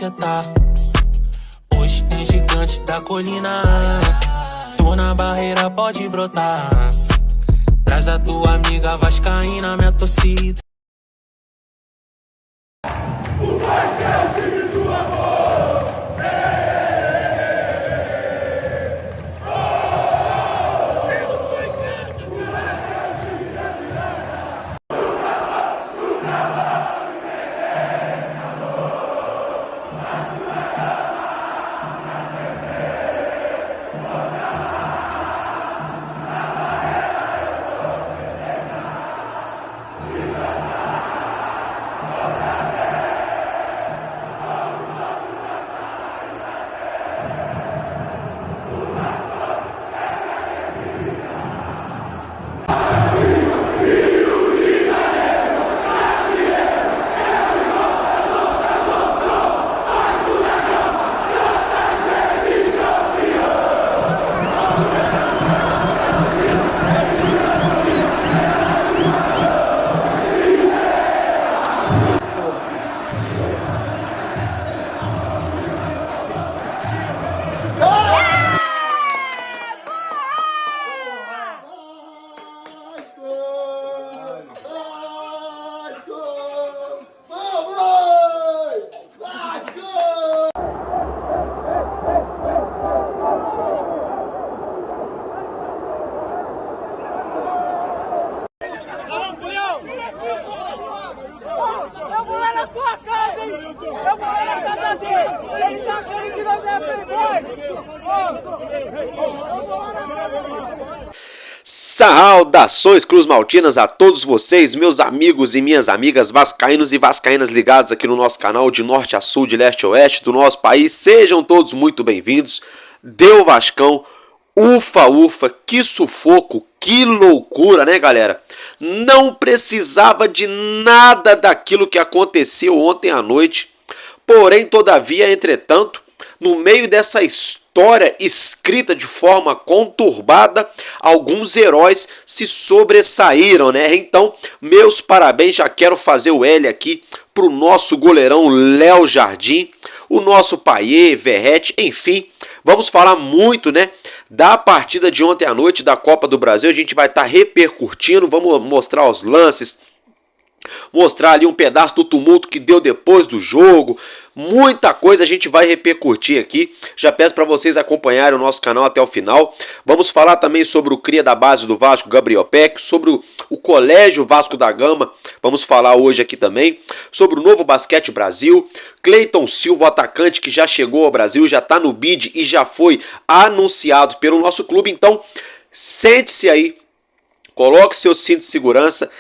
cê tá. Hoje tem gigantes da colina. Tô na barreira, pode brotar. Traz a tua amiga vascaína, minha torcida. O Vasco é o time do amor. Eu vou lá na tua casa, hein? Eu vou lá na casa dele. Ele tá achando que nós é playboy. Saudações Cruz Maltinas a todos vocês, meus amigos e minhas amigas vascaínos e vascaínas ligados aqui no nosso canal de norte a sul, de leste a oeste do nosso país. Sejam todos muito bem-vindos. Deu Vascão, ufa, ufa, que sufoco, que loucura, né, galera? Não precisava de nada daquilo que aconteceu ontem à noite. Porém, todavia, entretanto, no meio dessa história escrita de forma conturbada, alguns heróis se sobressaíram, né? Então, meus parabéns, já quero fazer o L aqui pro nosso goleirão Léo Jardim, o nosso Payet, Verratti, enfim, vamos falar muito, né, da partida de ontem à noite da Copa do Brasil. A gente vai estar repercutindo, vamos mostrar os lances, mostrar ali um pedaço do tumulto que deu depois do jogo. Muita coisa a gente vai repercutir aqui. Já peço para vocês acompanharem o nosso canal até o final. Vamos falar também sobre o cria da base do Vasco, Gabriel Peck, sobre o Colégio Vasco da Gama. Vamos falar hoje aqui também sobre o Novo Basquete Brasil. Cleiton Silva, o atacante que já chegou ao Brasil, já está no bid e já foi anunciado pelo nosso clube. Então, sente-se aí, coloque seu cinto de segurança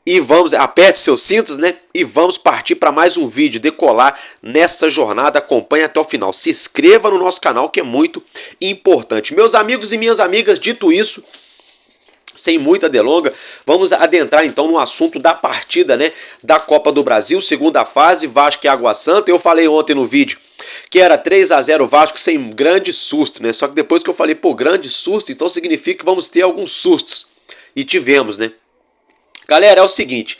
e vamos, aperte seus cintos, né? E vamos partir para mais um vídeo, decolar nessa jornada. Acompanhe até o final. Se inscreva no nosso canal, que é muito importante. Meus amigos e minhas amigas, dito isso, sem muita delonga, vamos adentrar então no assunto da partida, né, da Copa do Brasil, segunda fase, Vasco e Água Santa. Eu falei ontem no vídeo que era 3-0 Vasco sem grande susto, né? Só que depois que eu falei, pô, grande susto, então significa que vamos ter alguns sustos. E tivemos, né? Galera, é o seguinte,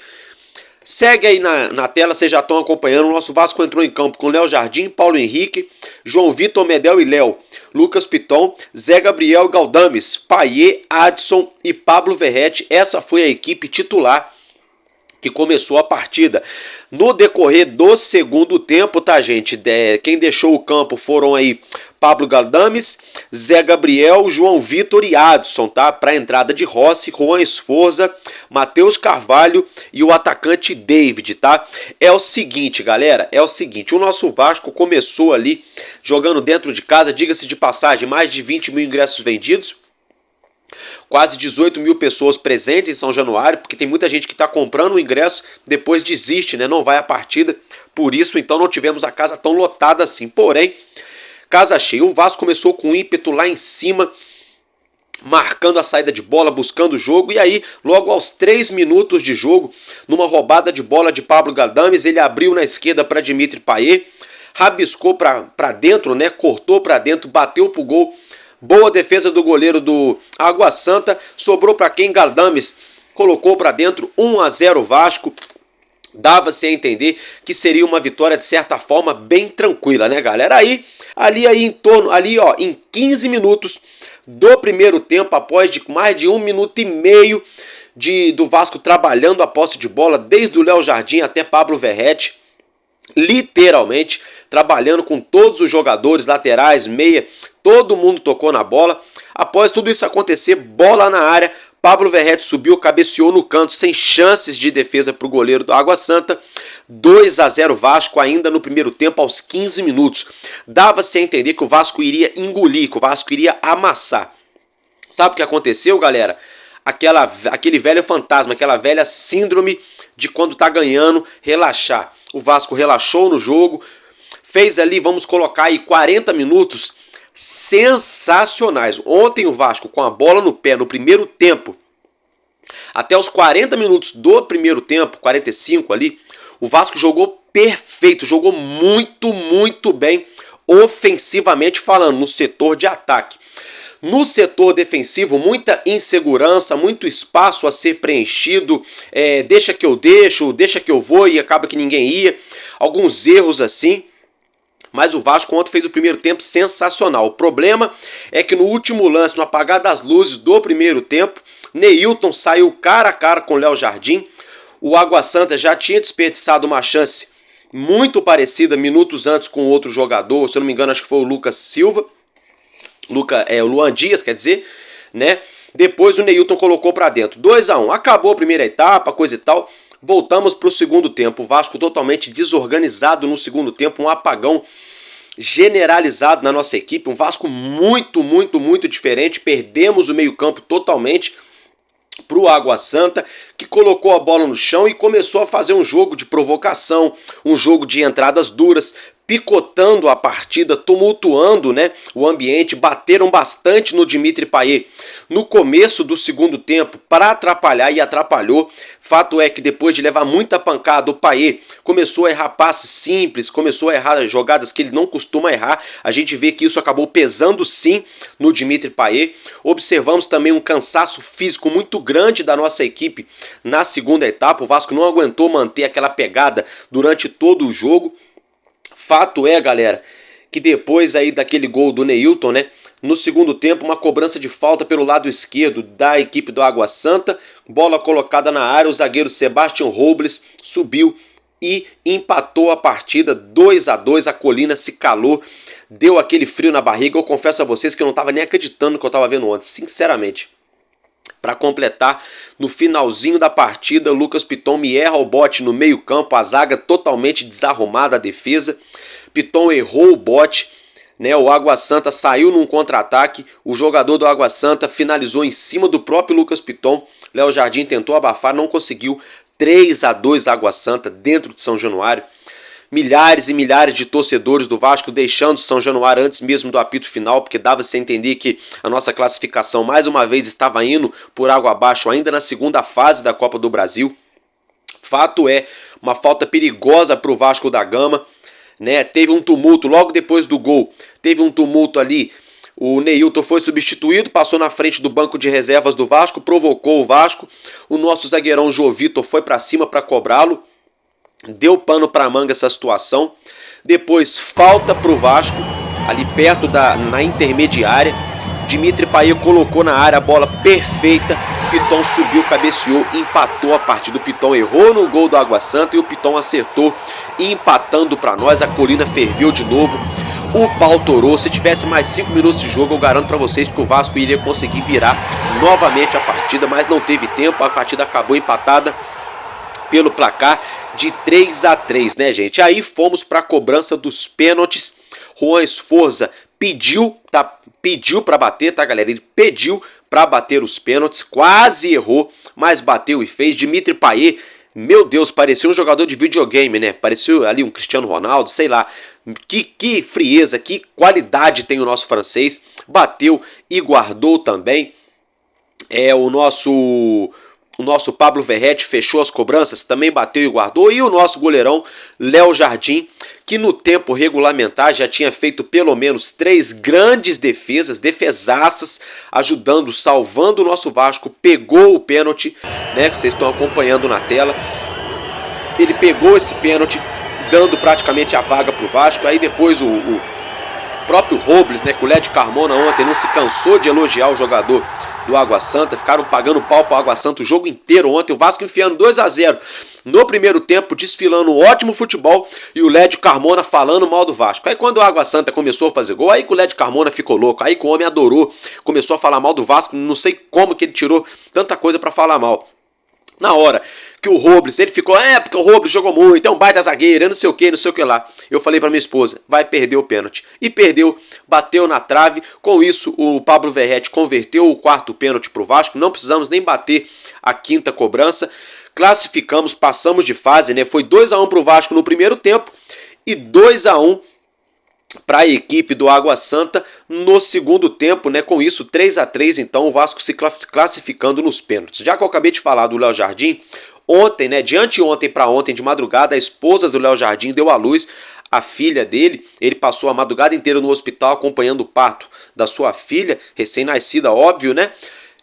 segue aí na tela, vocês já estão acompanhando. O nosso Vasco entrou em campo com Léo Jardim, Paulo Henrique, João Vitor, Medel e Léo, Lucas Piton, Zé Gabriel, Galdames, Payet, Adson e Pablo Verratti. Essa foi a equipe titular que começou a partida. No decorrer do segundo tempo, tá, gente? Quem deixou o campo foram aí Pablo Galdames, Zé Gabriel, João Vitor e Adson, tá? Para a entrada de Rossi, Juan Esforza, Matheus Carvalho e o atacante David, tá? É o seguinte, galera, é o seguinte, o nosso Vasco começou ali jogando dentro de casa, diga-se de passagem, mais de 20 mil ingressos vendidos, quase 18 mil pessoas presentes em São Januário, porque tem muita gente que está comprando o ingresso, depois desiste, né? Não vai à partida, por isso então não tivemos a casa tão lotada assim. Porém, casa cheia, o Vasco começou com ímpeto lá em cima, marcando a saída de bola, buscando o jogo, e aí, logo aos 3 minutos de jogo, numa roubada de bola de Pablo Galdames, ele abriu na esquerda para Dimitri Payet, rabiscou para dentro, né? Cortou para dentro, bateu pro gol. Boa defesa do goleiro do Água Santa. Sobrou para quem? Galdames colocou para dentro. 1-0 Vasco. Dava-se a entender que seria uma vitória de certa forma bem tranquila, né, galera? Aí em 15 minutos do primeiro tempo, após mais de 1 minuto e meio do Vasco trabalhando a posse de bola, desde o Léo Jardim até Pablo Verratti, literalmente trabalhando com todos os jogadores, laterais, meia, todo mundo tocou na bola. Após tudo isso acontecer, bola na área, Pablo Verratti subiu, cabeceou no canto, sem chances de defesa para o goleiro do Água Santa. 2-0 Vasco ainda no primeiro tempo, aos 15 minutos. Dava-se a entender que o Vasco iria engolir, que o Vasco iria amassar. Sabe o que aconteceu, galera? Aquele velho fantasma, aquela velha síndrome de quando tá ganhando, relaxar. O Vasco relaxou no jogo, fez ali, vamos colocar aí 40 minutos sensacionais. Ontem o Vasco com a bola no pé no primeiro tempo, até os 40 minutos do primeiro tempo, 45 ali, o Vasco jogou perfeito, jogou muito bem ofensivamente falando, no setor de ataque. No setor defensivo, muita insegurança, muito espaço a ser preenchido, deixa que eu vou, e acaba que ninguém ia. Alguns erros assim. Mas o Vasco ontem fez o primeiro tempo sensacional. O problema é que no último lance, no apagar das luzes do primeiro tempo, Neilton saiu cara a cara com o Léo Jardim. O Água Santa já tinha desperdiçado uma chance muito parecida minutos antes com outro jogador. Se eu não me engano, acho que foi o Lucas Silva. O Luan Dias, quer dizer, né? Depois o Neilton colocou para dentro. 2-1. Acabou a primeira etapa, coisa e tal. Voltamos para o segundo tempo. O Vasco totalmente desorganizado no segundo tempo. Um apagão generalizado na nossa equipe. Um Vasco muito diferente. Perdemos o meio-campo totalmente para o Água Santa, que colocou a bola no chão e começou a fazer um jogo de provocação, um jogo de entradas duras, picotando a partida, tumultuando, né, o ambiente. Bateram bastante no Dimitri Payet no começo do segundo tempo para atrapalhar, e atrapalhou. Fato é que depois de levar muita pancada, o Payet começou a errar passes simples, começou a errar jogadas que ele não costuma errar. A gente vê que isso acabou pesando sim no Dimitri Payet. Observamos também um cansaço físico muito grande da nossa equipe na segunda etapa. O Vasco não aguentou manter aquela pegada durante todo o jogo. Fato é, galera, que depois aí daquele gol do Neilton, né, no segundo tempo, uma cobrança de falta pelo lado esquerdo da equipe do Água Santa, bola colocada na área, o zagueiro Sebastião Robles subiu e empatou a partida 2-2, a colina se calou, deu aquele frio na barriga. Eu confesso a vocês que eu não estava nem acreditando no que eu estava vendo ontem, sinceramente. Para completar, no finalzinho da partida, o Lucas Piton me erra o bote no meio campo, a zaga totalmente desarrumada, a defesa. Piton errou o bote, né? O Água Santa saiu num contra-ataque, o jogador do Água Santa finalizou em cima do próprio Lucas Piton. Léo Jardim tentou abafar, não conseguiu. 3-2 Água Santa dentro de São Januário. Milhares e milhares de torcedores do Vasco deixando São Januário antes mesmo do apito final, porque dava-se a entender que a nossa classificação mais uma vez estava indo por água abaixo ainda na segunda fase da Copa do Brasil. Fato é, uma falta perigosa para o Vasco da Gama, né? Teve um tumulto logo depois do gol, teve um tumulto ali. O Neilton foi substituído, passou na frente do banco de reservas do Vasco, provocou o Vasco. O nosso zagueirão João Vitor foi para cima para cobrá-lo. Deu pano para manga essa situação. Depois falta para o Vasco, ali perto na intermediária. Dimitri Payet colocou na área a bola perfeita. Piton subiu, cabeceou, empatou a partida. O Piton errou no gol do Água Santa e o Piton acertou, empatando para nós. A colina ferveu de novo. O pau torou. Se tivesse mais 5 minutos de jogo, eu garanto para vocês que o Vasco iria conseguir virar novamente a partida, mas não teve tempo. A partida acabou empatada pelo placar de 3-3, né, gente? Aí fomos para a cobrança dos pênaltis. Juan Esforza pediu para bater, tá, galera? Ele pediu para bater os pênaltis, quase errou, mas bateu e fez. Dimitri Payet, meu Deus, parecia um jogador de videogame, né? Parecia ali um Cristiano Ronaldo, sei lá. Que frieza, que qualidade tem o nosso francês. Bateu e guardou também. O nosso Pablo Verratti fechou as cobranças, também bateu e guardou. E o nosso goleirão Léo Jardim, que no tempo regulamentar já tinha feito pelo menos 3 grandes defesaças, ajudando, salvando o nosso Vasco. Pegou o pênalti, né, que vocês estão acompanhando na tela. ele pegou esse pênalti, dando praticamente a vaga pro Vasco. Aí depois o próprio Robles, né, com o Led Carmona ontem não se cansou de elogiar o jogador do Água Santa, ficaram pagando pau pro Água Santa o jogo inteiro ontem, o Vasco enfiando 2-0 no primeiro tempo, desfilando um ótimo futebol, e o Led Carmona falando mal do Vasco. Aí quando o Água Santa começou a fazer gol, aí que o Led Carmona ficou louco, aí que o homem adorou, começou a falar mal do Vasco, não sei como que ele tirou tanta coisa pra falar mal. Na hora que o Robles, ele ficou, porque o Robles jogou muito, é um baita zagueiro, não sei o que lá. Eu falei pra minha esposa, vai perder o pênalti. E perdeu, bateu na trave. Com isso, o Pablo Verratti converteu o quarto pênalti pro Vasco. Não precisamos nem bater a quinta cobrança. Classificamos, passamos de fase, né? Foi 2-1 pro Vasco no primeiro tempo e 2-1 para a equipe do Água Santa no segundo tempo, né? Com isso, 3-3, então o Vasco se classificando nos pênaltis. Já que eu acabei de falar do Léo Jardim, ontem, né? De anteontem para ontem, de madrugada, a esposa do Léo Jardim deu à luz a filha dele. Ele passou a madrugada inteira no hospital acompanhando o parto da sua filha, recém-nascida, óbvio, né?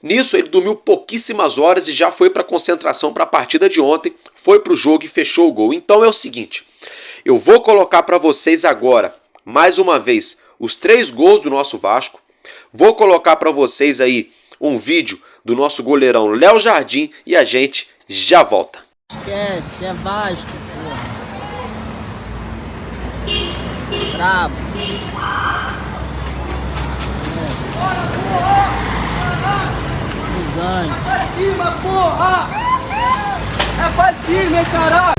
Nisso, ele dormiu pouquíssimas horas e já foi para a concentração para a partida de ontem, foi para o jogo e fechou o gol. Então é o seguinte, eu vou colocar para vocês agora, mais uma vez, os 3 gols do nosso Vasco. Vou colocar para vocês aí um vídeo do nosso goleirão Léo Jardim e a gente já volta. Esquece, é Vasco, pô. Brabo. Ganho. Pra cima, porra! É pra cima, hein, caralho!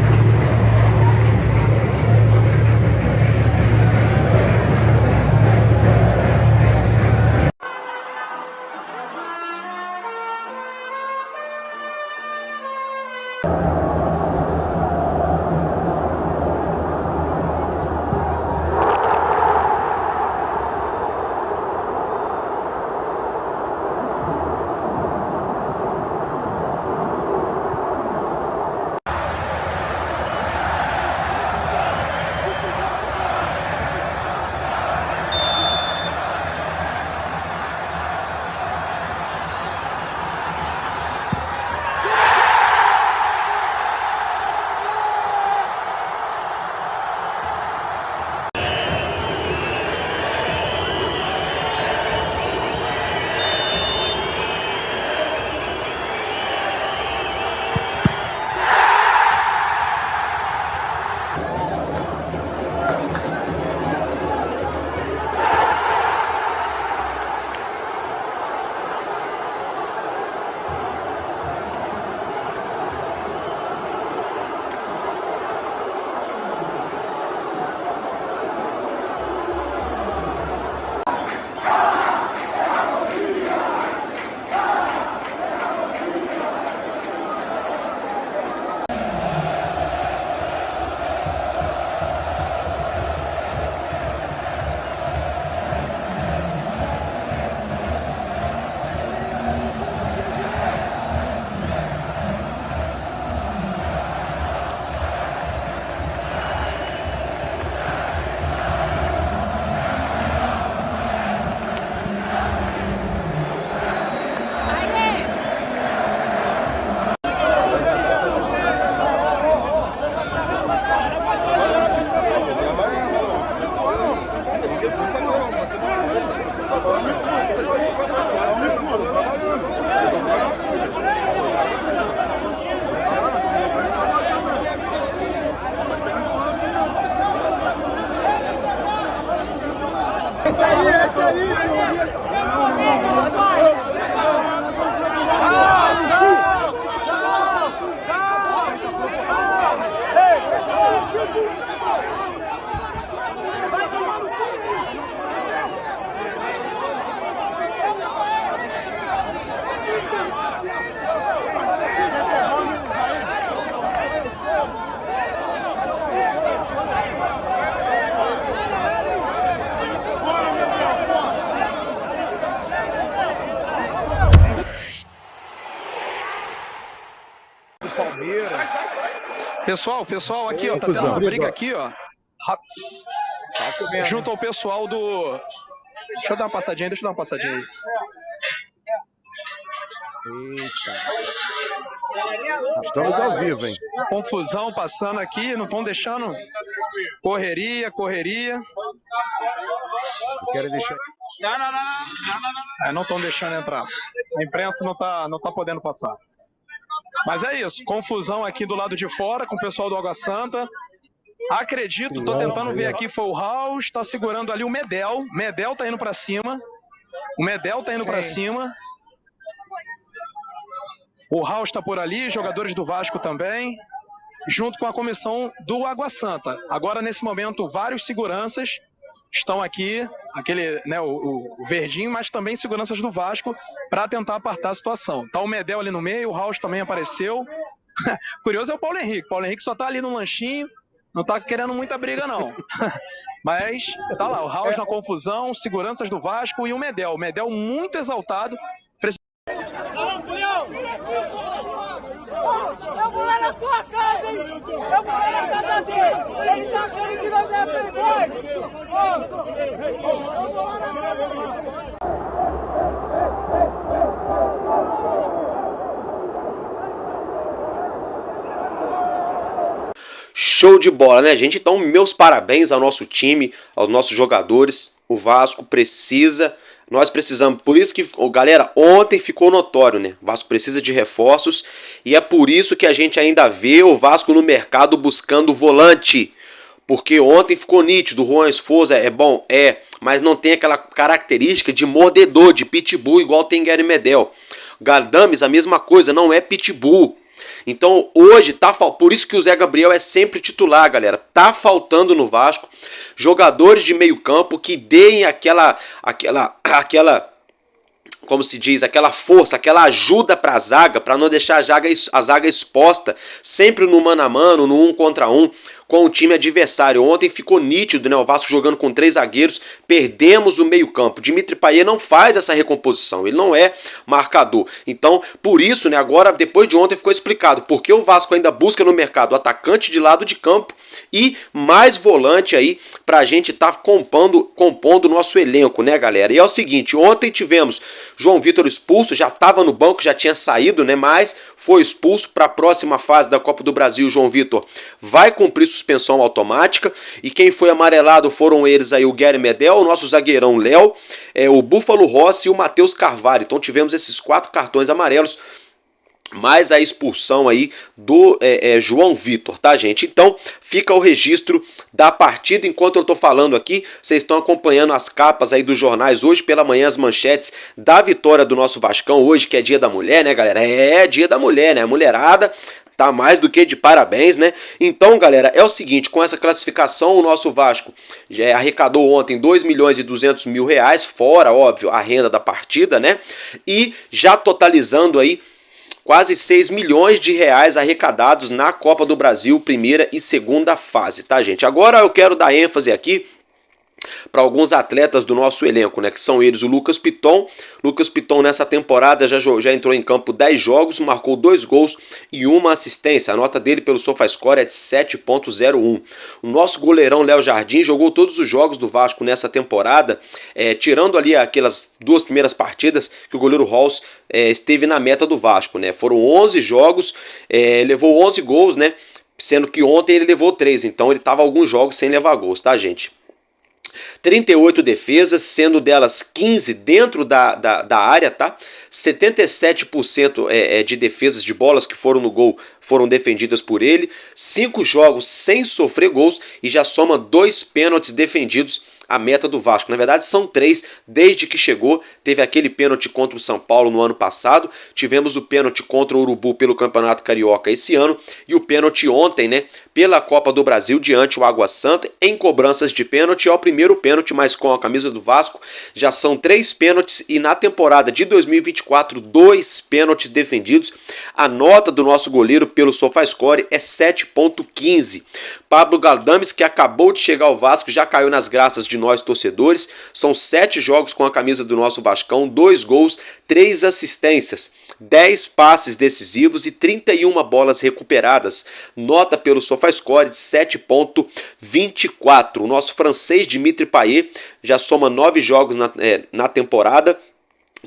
Pessoal, aqui, ó, tá tendo uma briga aqui, ó. Junto ao pessoal do... Deixa eu dar uma passadinha aí. Eita. Estamos ao vivo, hein? Confusão passando aqui, não estão deixando. Correria. Eu quero deixar... Não estão deixando entrar. A imprensa não tá podendo passar. Mas é isso, confusão aqui do lado de fora com o pessoal do Água Santa. Acredito, tô tentando ver aqui, foi o House, tá segurando ali o Medel. Medel tá indo pra cima. O House tá por ali, jogadores do Vasco também, junto com a comissão do Água Santa. Agora, nesse momento, vários seguranças estão aqui, aquele, né, o verdinho, mas também seguranças do Vasco para tentar apartar a situação. Tá o Medel ali no meio, o House também apareceu. Curioso é o Paulo Henrique. Paulo Henrique só tá ali no lanchinho, não tá querendo muita briga, não. Mas tá lá, o House na confusão, seguranças do Vasco e o Medel. O Medel muito exaltado. Eu vou lá na tua casa, hein? Eu vou lá na casa dele. Ele tá achando que nós é playboy. Show de bola, né, gente? Então, meus parabéns ao nosso time, aos nossos jogadores. O Vasco precisa... Nós precisamos, por isso que, galera, ontem ficou notório, né? O Vasco precisa de reforços e é por isso que a gente ainda vê o Vasco no mercado buscando volante. Porque ontem ficou nítido, o Juan Esforza é bom, mas não tem aquela característica de mordedor, de pitbull, igual tem Gary Medel. Galdames, a mesma coisa, não é pitbull. Então hoje por isso que o Zé Gabriel é sempre titular, galera. Tá faltando no Vasco jogadores de meio campo que deem aquela como se diz, aquela força, aquela ajuda para a zaga, para não deixar a zaga exposta, sempre no mano a mano, no 1 contra 1, com o time adversário. Ontem ficou nítido, né? O Vasco jogando com 3 zagueiros, perdemos o meio campo. Dimitri Payet não faz essa recomposição, ele não é marcador. Então, por isso, né? Agora, depois de ontem, ficou explicado porque o Vasco ainda busca no mercado atacante de lado de campo e mais volante aí pra gente tá compondo o nosso elenco, né, galera? E é o seguinte, ontem tivemos João Vitor expulso, já estava no banco, já tinha saído, né? Mas foi expulso para a próxima fase da Copa do Brasil. João Vitor vai cumprir suspensão automática. E quem foi amarelado foram eles aí, o Gary Medel, o nosso zagueirão Léo, o Búfalo Rossi e o Matheus Carvalho. Então tivemos esses 4 cartões amarelos, mais a expulsão aí do João Vitor, tá, gente? Então fica o registro da partida. Enquanto eu tô falando aqui, vocês estão acompanhando as capas aí dos jornais hoje pela manhã, as manchetes da vitória do nosso Vascão hoje, que é dia da mulher, né, galera? É dia da mulher, né? A mulherada tá mais do que de parabéns, né? Então, galera, é o seguinte, com essa classificação, o nosso Vasco já arrecadou ontem 2.200.000 reais, fora, óbvio, a renda da partida, né? E já totalizando aí quase 6 milhões de reais arrecadados na Copa do Brasil, primeira e segunda fase, tá, gente? Agora eu quero dar ênfase aqui para alguns atletas do nosso elenco, né, que são eles o Lucas Piton. Lucas Piton nessa temporada já entrou em campo 10 jogos, marcou 2 gols e 1 assistência. A nota dele pelo SofaScore é de 7.01. O nosso goleirão Léo Jardim jogou todos os jogos do Vasco nessa temporada, tirando ali aquelas 2 primeiras partidas que o goleiro Halls esteve na meta do Vasco, né? Foram 11 jogos, levou 11 gols, né? Sendo que ontem ele levou 3, então ele estava alguns jogos sem levar gols, tá, gente? 38 defesas, sendo delas 15 dentro da área, tá? 77% de defesas de bolas que foram no gol foram defendidas por ele. 5 jogos sem sofrer gols e já soma 2 pênaltis defendidos a meta do Vasco. Na verdade são 3 desde que chegou. Teve aquele pênalti contra o São Paulo no ano passado, tivemos o pênalti contra o Urubu pelo Campeonato Carioca esse ano e o pênalti ontem, né, pela Copa do Brasil diante o Água Santa em cobranças de pênalti. É o primeiro pênalti, mas com a camisa do Vasco já são 3 pênaltis e na temporada de 2024 2 pênaltis defendidos. A nota do nosso goleiro pelo SofaScore é 7.15. Pablo Galdames, que acabou de chegar ao Vasco, já caiu nas graças de nós torcedores. São 7 jogos com a camisa do nosso Vascão, 2 gols, 3 assistências, 10 passes decisivos e 31 bolas recuperadas. Nota pelo SofaScore de 7.24. O nosso francês Dimitri Payet já soma 9 jogos na temporada,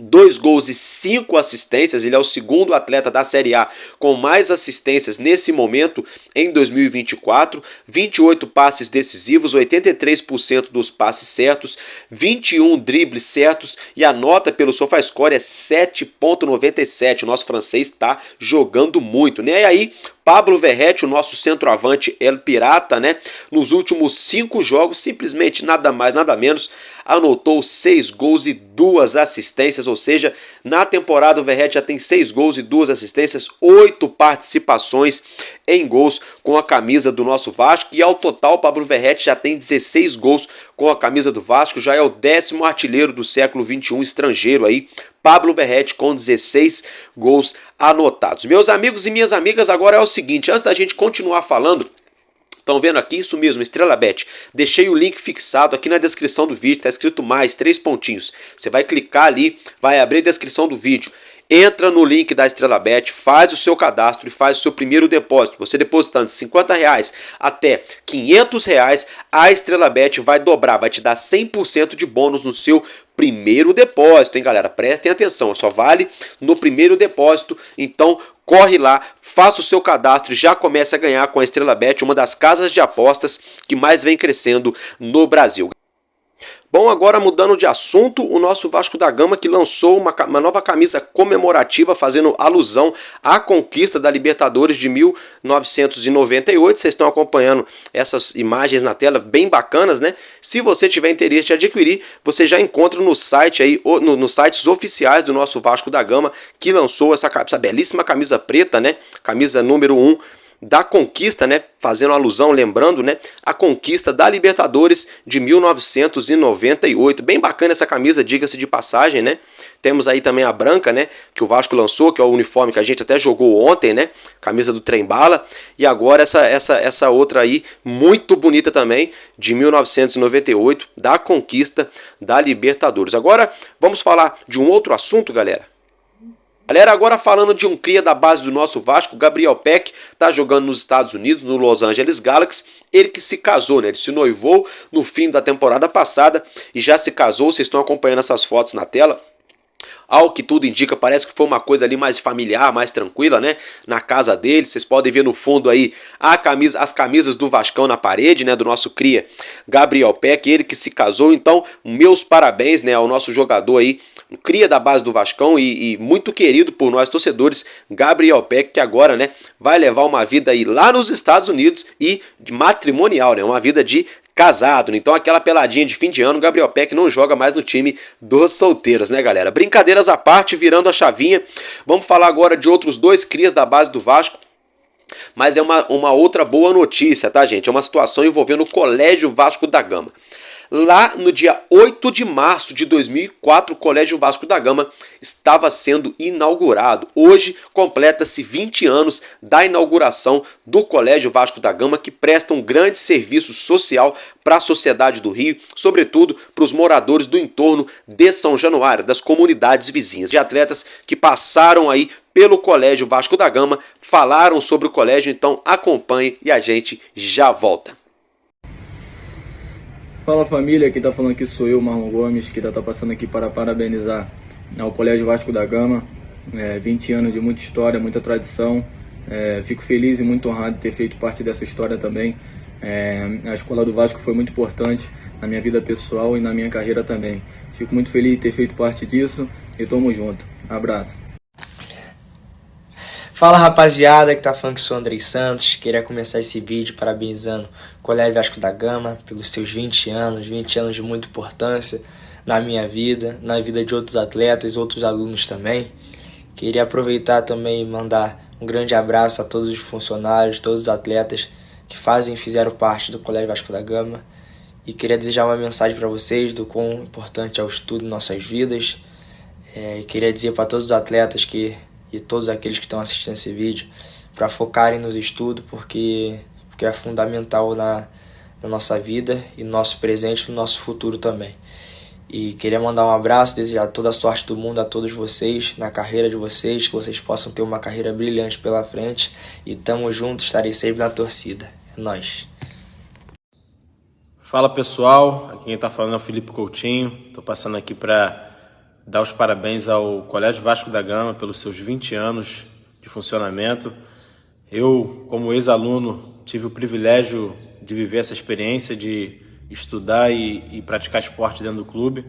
2 gols e 5 assistências. Ele é o segundo atleta da Série A com mais assistências nesse momento em 2024, 28 passes decisivos, 83% dos passes certos, 21 dribles certos e a nota pelo SofaScore é 7.97. O nosso francês está jogando muito, né? E aí, Pablo Verratti, o nosso centroavante El Pirata, né? Nos últimos 5 jogos, simplesmente nada mais, nada menos, anotou 6 gols e 2 assistências, ou seja, na temporada o Verratti já tem 6 gols e 2 assistências, 8 participações em gols com a camisa do nosso Vasco, e ao total Pablo Verratti já tem 16 gols com a camisa do Vasco, já é o 10º artilheiro do século XXI estrangeiro aí, Pablo Verratti com 16 gols anotados. Meus amigos e minhas amigas, agora é o seguinte, antes da gente continuar falando, estão vendo aqui? Isso mesmo, Estrela Bet. Deixei o link fixado aqui na descrição do vídeo, está escrito mais, 3 pontinhos. Você vai clicar ali, vai abrir a descrição do vídeo. Entra no link da Estrela Bet, faz o seu cadastro e faz o seu primeiro depósito. Você depositando de R$50 até R$500, a Estrela Bet vai dobrar, vai te dar 100% de bônus no seu primeiro depósito, hein, galera? Prestem atenção, só vale no primeiro depósito, então corre lá, faça o seu cadastro e já comece a ganhar com a Estrela Bet, uma das casas de apostas que mais vem crescendo no Brasil. Bom, agora mudando de assunto, o nosso Vasco da Gama que lançou uma nova camisa comemorativa fazendo alusão à conquista da Libertadores de 1998. Vocês estão acompanhando essas imagens na tela, bem bacanas, né? Se você tiver interesse de adquirir, você já encontra no site aí, nos sites oficiais do nosso Vasco da Gama, que lançou essa belíssima camisa preta, né? Camisa número 1 da conquista, né, fazendo alusão, lembrando, né, a conquista da Libertadores de 1998. Bem bacana essa camisa, diga-se de passagem, né? Temos aí também a branca, né, que o Vasco lançou, que é o uniforme que a gente até jogou ontem, né? Camisa do Trem Bala. E agora essa outra aí, muito bonita também, de 1998, da conquista da Libertadores. Agora, vamos falar de um outro assunto, galera. Galera, agora falando de um cria da base do nosso Vasco, Gabriel Peck, tá jogando nos Estados Unidos, no Los Angeles Galaxy, ele que se casou, né? Ele se noivou no fim da temporada passada e já se casou, vocês estão acompanhando essas fotos na tela. Ao que tudo indica, parece que foi uma coisa ali mais familiar, mais tranquila, né? Na casa dele, vocês podem ver no fundo aí as camisas do Vascão na parede, né? Do nosso cria Gabriel Peck, ele que se casou. Então, meus parabéns, né? Ao nosso jogador aí, cria da base do Vascão e muito querido por nós torcedores, Gabriel Peck, que agora, né? Vai levar uma vida aí lá nos Estados Unidos e matrimonial, né? Uma vida de casado, então aquela peladinha de fim de ano, Gabriel Peck não joga mais no time dos solteiros, né, galera? Brincadeiras à parte, virando a chavinha, vamos falar agora de outros 2 crias da base do Vasco, mas é uma outra boa notícia, tá, gente? É uma situação envolvendo o Colégio Vasco da Gama. Lá no dia 8 de março de 2004, o Colégio Vasco da Gama estava sendo inaugurado. Hoje completa-se 20 anos da inauguração do Colégio Vasco da Gama, que presta um grande serviço social para a sociedade do Rio, sobretudo para os moradores do entorno de São Januário, das comunidades vizinhas. De atletas que passaram aí pelo Colégio Vasco da Gama, falaram sobre o colégio, então acompanhe e a gente já volta. Fala família, aqui tá falando que sou eu, Marlon Gomes, que tá passando aqui para parabenizar ao Colégio Vasco da Gama, 20 anos de muita história, muita tradição, fico feliz e muito honrado de ter feito parte dessa história também. A escola do Vasco foi muito importante na minha vida pessoal e na minha carreira também. Fico muito feliz de ter feito parte disso e tamo junto. Abraço. Fala rapaziada, que tá falando que sou o Andrei Santos. Queria começar esse vídeo parabenizando o Colégio Vasco da Gama pelos seus 20 anos de muita importância na minha vida, na vida de outros atletas, outros alunos também. Queria aproveitar também e mandar um grande abraço a todos os funcionários, todos os atletas que fizeram parte do Colégio Vasco da Gama. E queria desejar uma mensagem para vocês do quão importante é o estudo em nossas vidas. E queria dizer para todos os atletas e todos aqueles que estão assistindo esse vídeo para focarem nos estudos, porque é fundamental na nossa vida e no nosso presente e no nosso futuro também. E queria mandar um abraço, desejar toda a sorte do mundo a todos vocês, na carreira de vocês, que vocês possam ter uma carreira brilhante pela frente. E tamo junto, estarei sempre na torcida. É nóis. Fala pessoal, aqui quem tá falando é o Felipe Coutinho. Tô passando aqui para dar os parabéns ao Colégio Vasco da Gama pelos seus 20 anos de funcionamento. Eu, como ex-aluno, tive o privilégio de viver essa experiência, de estudar e praticar esporte dentro do clube.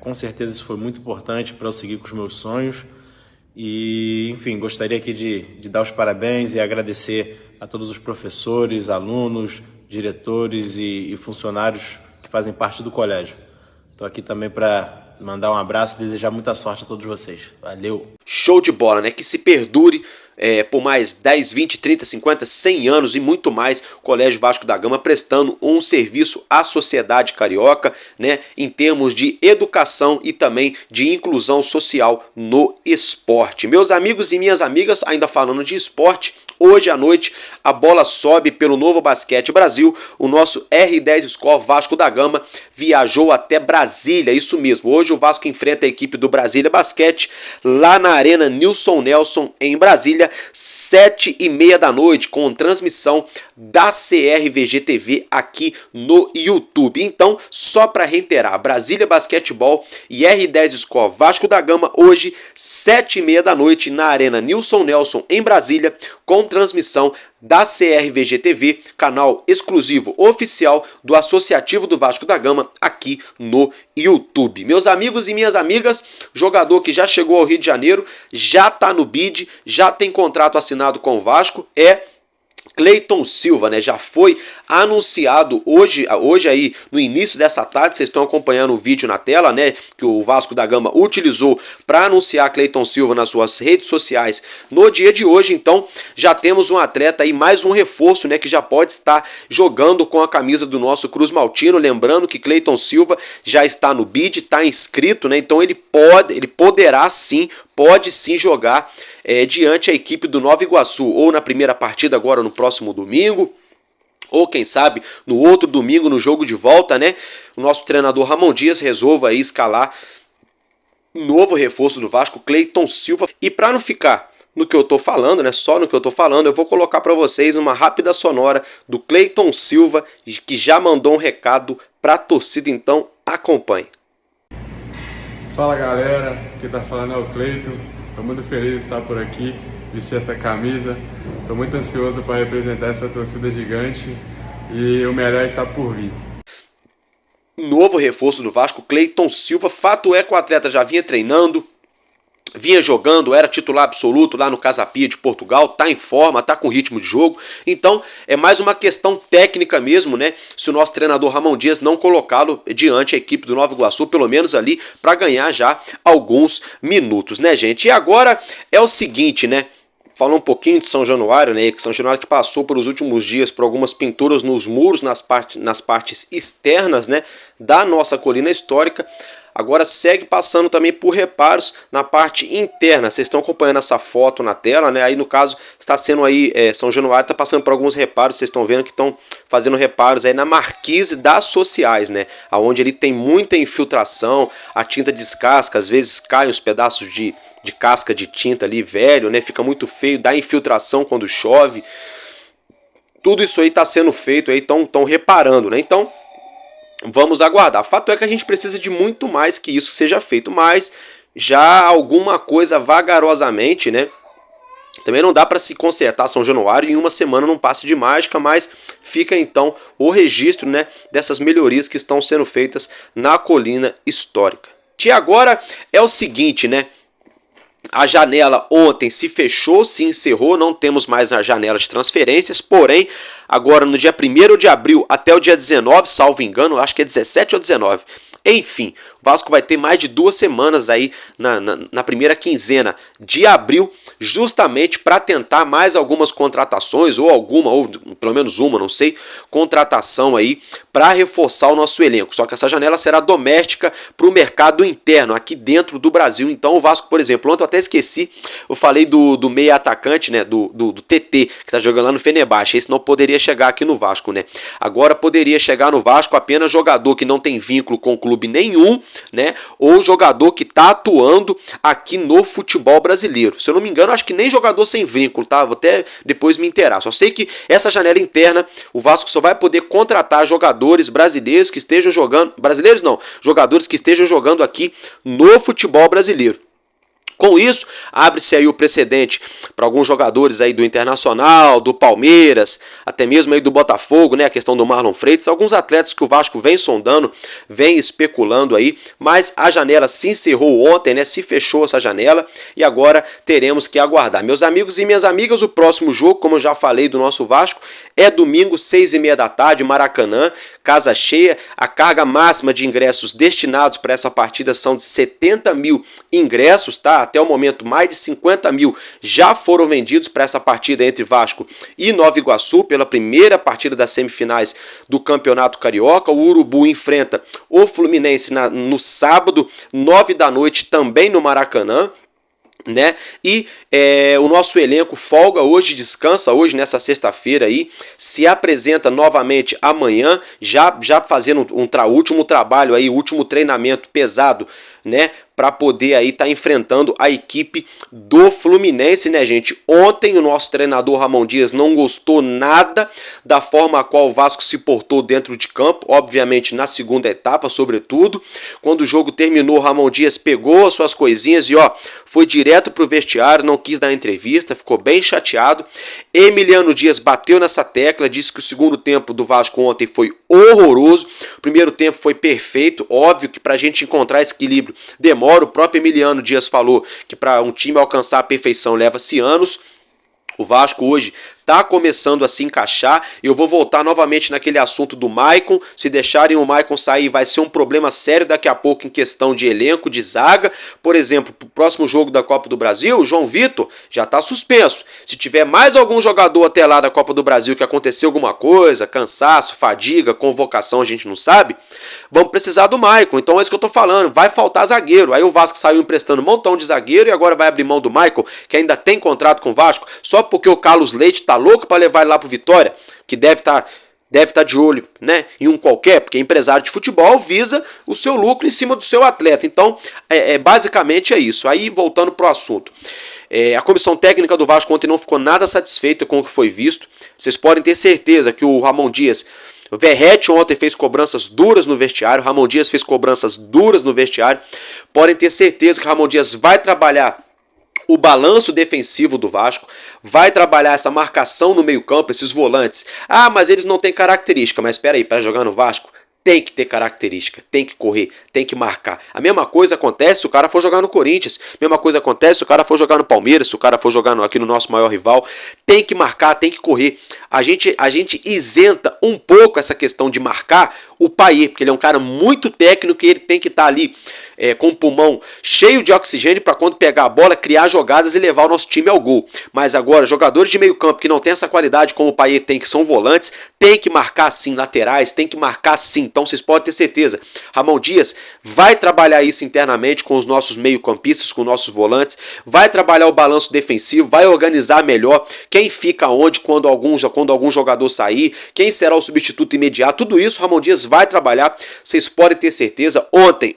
Com certeza isso foi muito importante para eu seguir com os meus sonhos. E, enfim, gostaria aqui de dar os parabéns e agradecer a todos os professores, alunos, diretores e funcionários que fazem parte do colégio. Estou aqui também para mandar um abraço e desejar muita sorte a todos vocês. Valeu! Show de bola, né? Que se perdure por mais 10, 20, 30, 50, 100 anos e muito mais, o Colégio Vasco da Gama prestando um serviço à sociedade carioca, né? Em termos de educação e também de inclusão social no esporte. Meus amigos e minhas amigas, ainda falando de esporte, hoje à noite a bola sobe pelo Novo Basquete Brasil. O nosso R10 Skol Vasco da Gama viajou até Brasília, isso mesmo. Hoje o Vasco enfrenta a equipe do Brasília Basquete lá na Arena Nilson Nelson em Brasília, 7h30 da noite, com transmissão da CRVG TV aqui no YouTube. Então, só para reiterar, Brasília Basquetebol e R10 Skol Vasco da Gama hoje, 7h30 da noite na Arena Nilson Nelson em Brasília, com transmissão da CRVG TV, canal exclusivo oficial do Associativo do Vasco da Gama aqui no YouTube. Meus amigos e minhas amigas, jogador que já chegou ao Rio de Janeiro, já está no bid, já tem contrato assinado com o Vasco, Cleiton Silva, né? Já foi anunciado hoje aí no início dessa tarde. Vocês estão acompanhando o vídeo na tela, né? Que o Vasco da Gama utilizou para anunciar Cleiton Silva nas suas redes sociais no dia de hoje. Então já temos um atleta aí, mais um reforço, né? Que já pode estar jogando com a camisa do nosso Cruz Maltino. Lembrando que Cleiton Silva já está no bid, está inscrito, né? Então ele poderá sim, pode sim jogar diante a equipe do Nova Iguaçu, ou na primeira partida agora no próximo domingo, ou quem sabe no outro domingo no jogo de volta, né? O nosso treinador Ramon Dias resolva aí escalar novo reforço do Vasco, Cleiton Silva. E para não ficar no que eu tô falando, né? Só no que eu tô falando, eu vou colocar para vocês uma rápida sonora do Cleiton Silva, que já mandou um recado para a torcida, então acompanhe. Fala galera, quem tá falando é o Cleiton. Estou muito feliz de estar por aqui, vestir essa camisa. Estou muito ansioso para representar essa torcida gigante e o melhor está por vir. Novo reforço do Vasco, Cleiton Silva. Fato é que o atleta já vinha treinando, vinha jogando, era titular absoluto lá no Casa Pia de Portugal, tá em forma, tá com ritmo de jogo. Então é mais uma questão técnica mesmo, né? Se o nosso treinador Ramon Dias não colocá-lo diante a equipe do Nova Iguaçu, pelo menos ali para ganhar já alguns minutos, né, gente? E agora é o seguinte, né? Falar um pouquinho de São Januário, né? São Januário que passou pelos últimos dias por algumas pinturas nos muros, nas partes externas, né, da nossa colina histórica. Agora segue passando também por reparos na parte interna. Vocês estão acompanhando essa foto na tela, né? Aí no caso está sendo aí, São Januário está passando por alguns reparos. Vocês estão vendo que estão fazendo reparos aí na marquise das sociais, né? Aonde ele tem muita infiltração, a tinta descasca, às vezes caem os pedaços de casca de tinta ali velho, né? Fica muito feio, dá infiltração quando chove. Tudo isso aí está sendo feito aí, estão reparando, né? Então vamos aguardar. Fato é que a gente precisa de muito mais que isso seja feito, mas já alguma coisa vagarosamente, né? Também não dá para se consertar São Januário em uma semana num passe de mágica, mas fica então o registro, né, dessas melhorias que estão sendo feitas na colina histórica. E agora é o seguinte, né? A janela ontem se fechou, se encerrou, não temos mais a janela de transferências, porém, agora no dia 1º de abril até o dia 19, salvo engano, acho que é 17 ou 19, enfim, o Vasco vai ter mais de 2 semanas aí na primeira quinzena de abril, justamente para tentar mais algumas contratações, ou pelo menos uma, não sei, contratação aí para reforçar o nosso elenco. Só que essa janela será doméstica para o mercado interno, aqui dentro do Brasil. Então o Vasco, por exemplo, ontem eu até esqueci, eu falei do meia atacante, né, do TT, que está jogando lá no Fenerbahçe. Esse não poderia chegar aqui no Vasco, né? Agora poderia chegar no Vasco apenas jogador que não tem vínculo com clube nenhum, né, ou jogador que está atuando aqui no futebol brasileiro. Se eu não me engano, acho que nem jogador sem vínculo, tá? Vou até depois me inteirar. Só sei que essa janela interna, o Vasco só vai poder contratar jogadores brasileiros que estejam jogando, brasileiros não, jogadores que estejam jogando aqui no futebol brasileiro. Com isso, abre-se aí o precedente para alguns jogadores aí do Internacional, do Palmeiras, até mesmo aí do Botafogo, né? A questão do Marlon Freitas, alguns atletas que o Vasco vem sondando, vem especulando aí, mas a janela se encerrou ontem, né? Se fechou essa janela e agora teremos que aguardar. Meus amigos e minhas amigas, o próximo jogo, como eu já falei do nosso Vasco, é domingo, 6h30 da tarde, Maracanã, casa cheia. A carga máxima de ingressos destinados para essa partida são de 70 mil ingressos, tá? Até o momento, mais de 50 mil já foram vendidos para essa partida entre Vasco e Nova Iguaçu, pela primeira partida das semifinais do Campeonato Carioca. O Urubu enfrenta o Fluminense no sábado, 9 da noite, também no Maracanã, né? E o nosso elenco folga hoje, descansa hoje nessa sexta-feira aí, se apresenta novamente amanhã, já fazendo último trabalho aí, último treinamento pesado, né, para poder aí estar enfrentando a equipe do Fluminense, né, gente? Ontem o nosso treinador Ramon Dias não gostou nada da forma a qual o Vasco se portou dentro de campo, obviamente na segunda etapa, sobretudo. Quando o jogo terminou, o Ramon Dias pegou as suas coisinhas e foi direto pro vestiário, não quis dar entrevista, ficou bem chateado. Emiliano Dias bateu nessa tecla, disse que o segundo tempo do Vasco ontem foi horroroso, o primeiro tempo foi perfeito. Óbvio que para a gente encontrar esse equilíbrio demora. O próprio Emiliano Dias falou que para um time alcançar a perfeição leva-se anos. O Vasco hoje está começando a se encaixar. Eu vou voltar novamente naquele assunto do Maicon. Se deixarem o Maicon sair, vai ser um problema sério daqui a pouco em questão de elenco, de zaga. Por exemplo, para o próximo jogo da Copa do Brasil, o João Vitor já está suspenso. Se tiver mais algum jogador até lá da Copa do Brasil que aconteceu alguma coisa, cansaço, fadiga, convocação, a gente não sabe, vamos precisar do Maicon. Então é isso que eu estou falando, vai faltar zagueiro. Aí o Vasco saiu emprestando um montão de zagueiro e agora vai abrir mão do Maicon, que ainda tem contrato com o Vasco, só porque o Carlos Leite está louco para levar ele lá pro Vitória, que deve estar de olho, né, em um qualquer, porque empresário de futebol visa o seu lucro em cima do seu atleta. Então, basicamente é isso. Aí, voltando pro assunto. A comissão técnica do Vasco ontem não ficou nada satisfeita com o que foi visto. Vocês podem ter certeza que o Ramon Dias, o Verratti ontem fez cobranças duras no vestiário, o Ramon Dias fez cobranças duras no vestiário. Podem ter certeza que o Ramon Dias vai trabalhar o balanço defensivo do Vasco, vai trabalhar essa marcação no meio-campo, esses volantes. Ah, mas eles não têm característica. Mas espera aí, para jogar no Vasco, tem que ter característica, tem que correr, tem que marcar. A mesma coisa acontece se o cara for jogar no Corinthians, a mesma coisa acontece se o cara for jogar no Palmeiras, se o cara for jogar aqui no nosso maior rival. Tem que marcar, tem que correr. A gente isenta um pouco essa questão de marcar o Payet, porque ele é um cara muito técnico e ele tem que estar ali com o pulmão cheio de oxigênio para quando pegar a bola, criar jogadas e levar o nosso time ao gol. Mas agora, jogadores de meio campo que não tem essa qualidade como o Payet tem, que são volantes, tem que marcar sim laterais, tem que marcar sim. Então vocês podem ter certeza, Ramon Dias vai trabalhar isso internamente com os nossos meio campistas, com os nossos volantes, vai trabalhar o balanço defensivo, vai organizar melhor quem fica onde, quando algum jogador sair, quem será o substituto imediato, tudo isso Ramon Dias vai trabalhar, vocês podem ter certeza. Ontem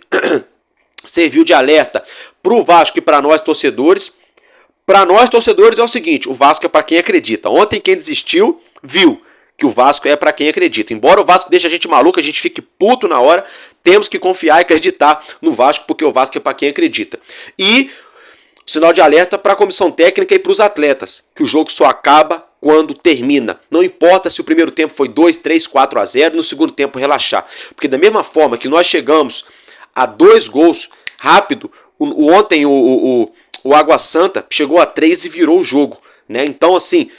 serviu de alerta para o Vasco e para nós torcedores. Para nós torcedores é o seguinte, o Vasco é para quem acredita. Ontem quem desistiu viu que o Vasco é para quem acredita. Embora o Vasco deixe a gente maluco, a gente fique puto na hora, temos que confiar e acreditar no Vasco, porque o Vasco é para quem acredita. E sinal de alerta para a comissão técnica e para os atletas, que o jogo só acaba quando termina. Não importa se o primeiro tempo foi 2, 3, 4-0, no segundo tempo relaxar. Porque da mesma forma que nós chegamos a 2 gols rápido, ontem o Água Santa chegou a 3 e virou o jogo, né? Então assim,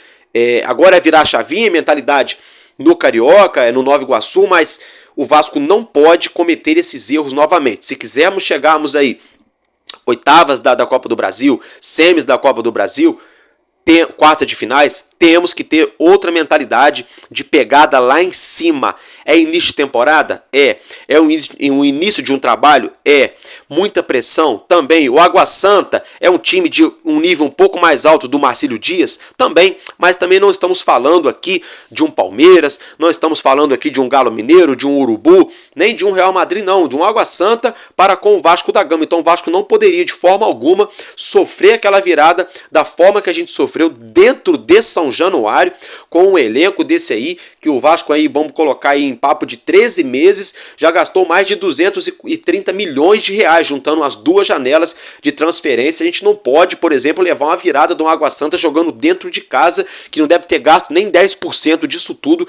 agora é virar a chavinha, mentalidade no Carioca, no Nova Iguaçu, mas o Vasco não pode cometer esses erros novamente. Se quisermos chegarmos aí oitavas da Copa do Brasil, semis da Copa do Brasil, quarta de finais, temos que ter outra mentalidade de pegada lá em cima. É início de temporada? É o início de um trabalho? É. Muita pressão? Também. O Água Santa é um time de um nível um pouco mais alto do Marcílio Dias? Também. Mas também não estamos falando aqui de um Palmeiras, não estamos falando aqui de um Galo Mineiro, de um Urubu, nem de um Real Madrid, não. De um Água Santa para com o Vasco da Gama. Então o Vasco não poderia de forma alguma sofrer aquela virada da forma que a gente sofreu dentro de São Januário, com um elenco desse aí, que o Vasco aí, vamos colocar aí em papo de 13 meses, já gastou mais de 230 milhões de reais, juntando as duas janelas de transferência. A gente não pode, por exemplo, levar uma virada de um Água Santa jogando dentro de casa, que não deve ter gasto nem 10% disso tudo,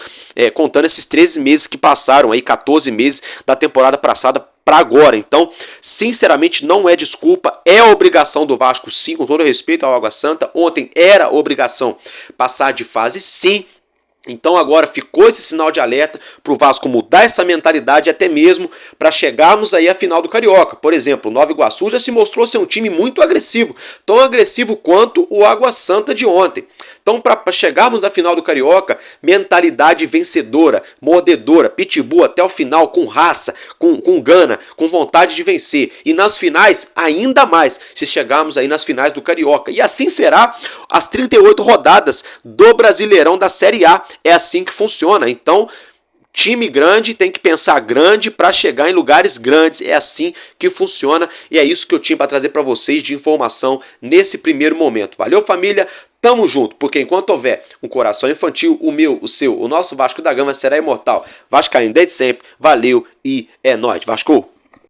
contando esses 13 meses que passaram aí, 14 meses da temporada passada para agora. Então, sinceramente, não é desculpa, é obrigação do Vasco, sim, com todo respeito ao Água Santa. Ontem era obrigação passar de fase, sim. Então agora ficou esse sinal de alerta para o Vasco mudar essa mentalidade, até mesmo para chegarmos aí à final do Carioca. Por exemplo, o Nova Iguaçu já se mostrou ser um time muito agressivo, tão agressivo quanto o Água Santa de ontem. Então, para chegarmos na final do Carioca, mentalidade vencedora, mordedora, pitbull até o final, com raça, com gana, com vontade de vencer. E nas finais, ainda mais, se chegarmos aí nas finais do Carioca. E assim será as 38 rodadas do Brasileirão da Série A. É assim que funciona. Então, time grande tem que pensar grande para chegar em lugares grandes. É assim que funciona. E é isso que eu tinha para trazer para vocês de informação nesse primeiro momento. Valeu, família? Tamo junto, porque enquanto houver um coração infantil, o meu, o seu, o nosso Vasco da Gama será imortal. Vascaíno desde sempre. Valeu e é nóis. Vasco!